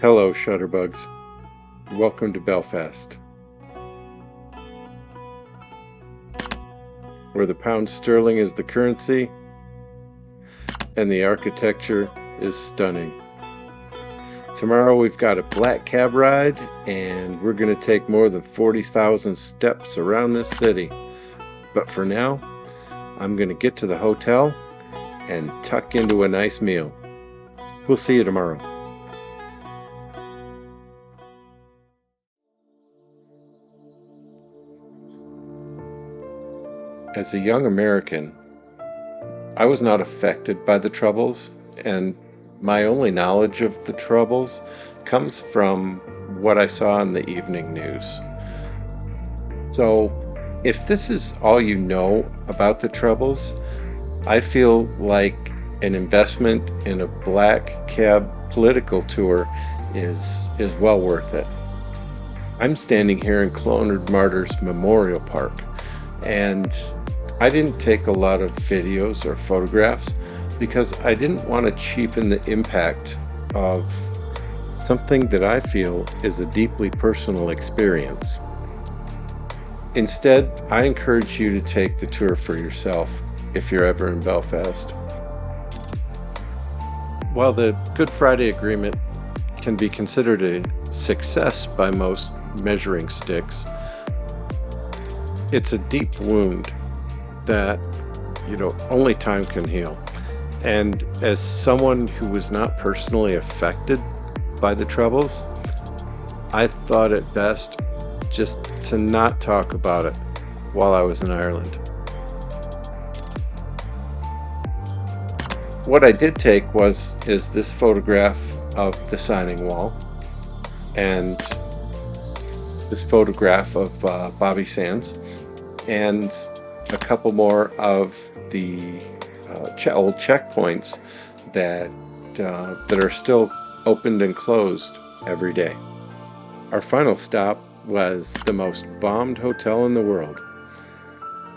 Hello, Shutterbugs. Welcome to Belfast, where the pound sterling is the currency and the architecture is stunning. Tomorrow we've got a black cab ride and we're going to take more than 40,000 steps around this city. But for now, I'm going to get to the hotel and tuck into a nice meal. We'll see you tomorrow. As a young American, I was not affected by the Troubles, and my only knowledge of the Troubles comes from what I saw in the evening news. So, if this is all you know about the Troubles, I feel like an investment in a black cab political tour is well worth it. I'm standing here in Clonard Martyrs Memorial Park, and I didn't take a lot of videos or photographs because I didn't want to cheapen the impact of something that I feel is a deeply personal experience. Instead, I encourage you to take the tour for yourself if you're ever in Belfast. While the Good Friday Agreement can be considered a success by most measuring sticks, it's a deep wound that, only time can heal. And as someone who was not personally affected by the Troubles, I thought it best just to not talk about it while I was in Ireland. What I did take is this photograph of the signing wall and this photograph of Bobby Sands and a couple more of the old checkpoints that are still opened and closed every day. Our final stop was the most bombed hotel in the world,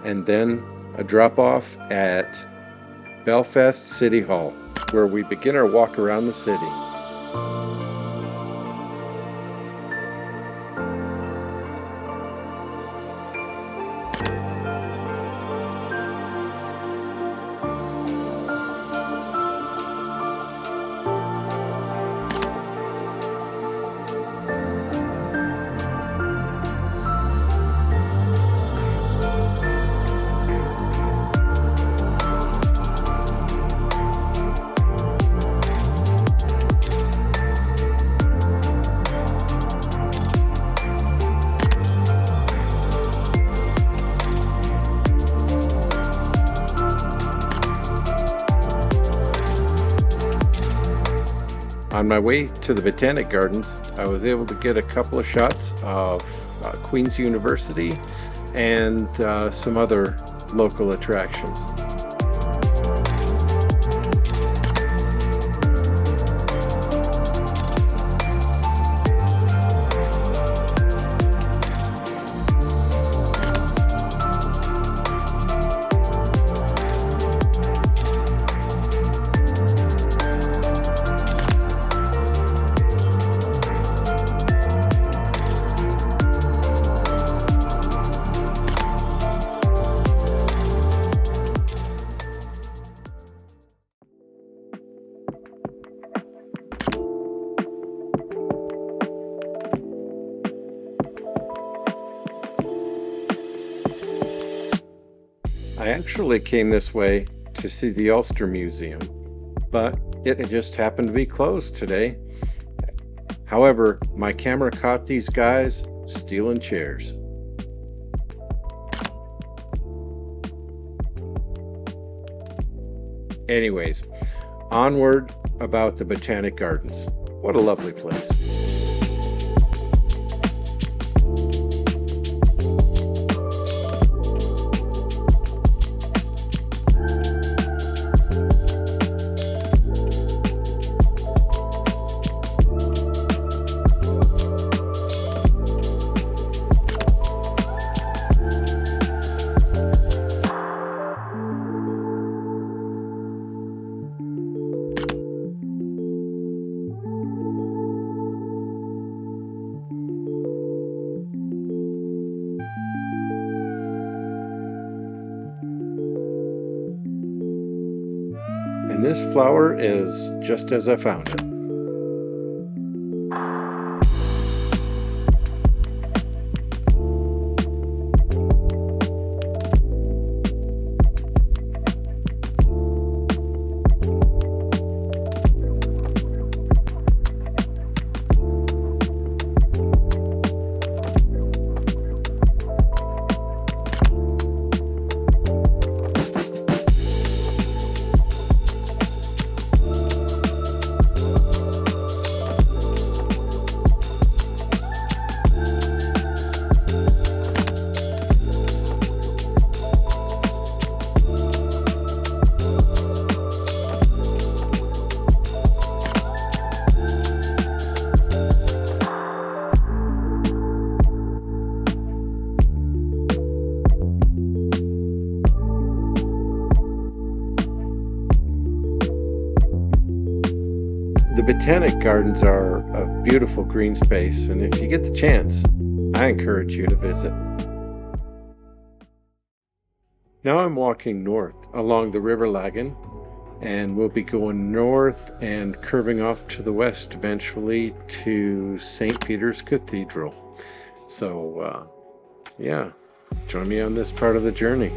and then a drop-off at Belfast City Hall, where we begin our walk around the city. On my way to the Botanic Gardens, I was able to get a couple of shots of Queen's University and some other local attractions. I actually came this way to see the Ulster Museum, but it just happened to be closed today. However, my camera caught these guys stealing chairs. Anyways, onward about the Botanic Gardens. What a lovely place. this flower is just as I found it. The Botanic Gardens are a beautiful green space, and if you get the chance, I encourage you to visit. Now I'm walking north along the River Lagan, and we'll be going north and curving off to the west eventually to St. Peter's Cathedral. So, yeah, join me on this part of the journey.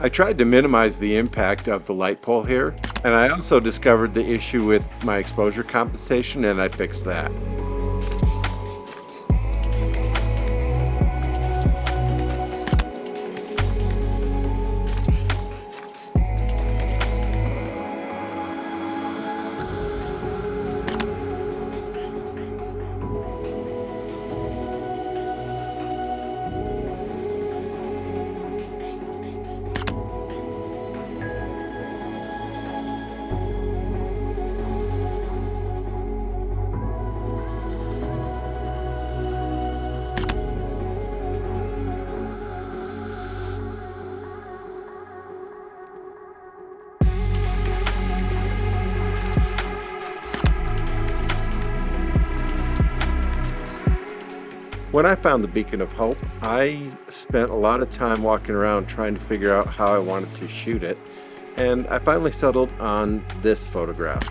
I tried to minimize the impact of the light pole here, and I also discovered the issue with my exposure compensation, and I fixed that. When I found the Beacon of Hope, I spent a lot of time walking around trying to figure out how I wanted to shoot it, and I finally settled on this photograph.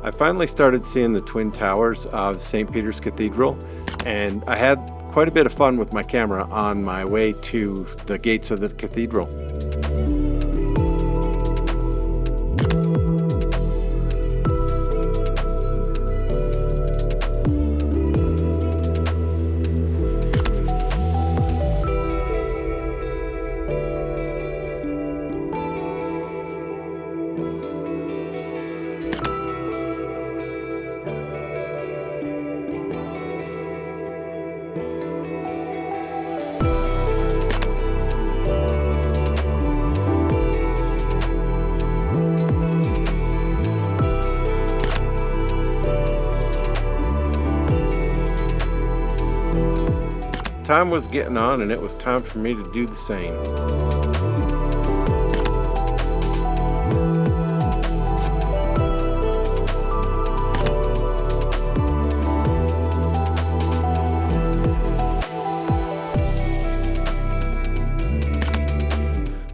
I finally started seeing the twin towers of St. Peter's Cathedral, and I had quite a bit of fun with my camera on my way to the gates of the cathedral. time was getting on and it was time for me to do the same.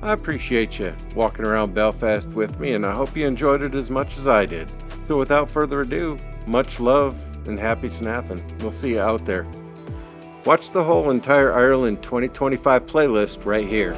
I appreciate you walking around Belfast with me, and I hope you enjoyed it as much as I did. So without further ado, much love and happy snapping. We'll see you out there. Watch the whole entire Ireland 2025 playlist right here.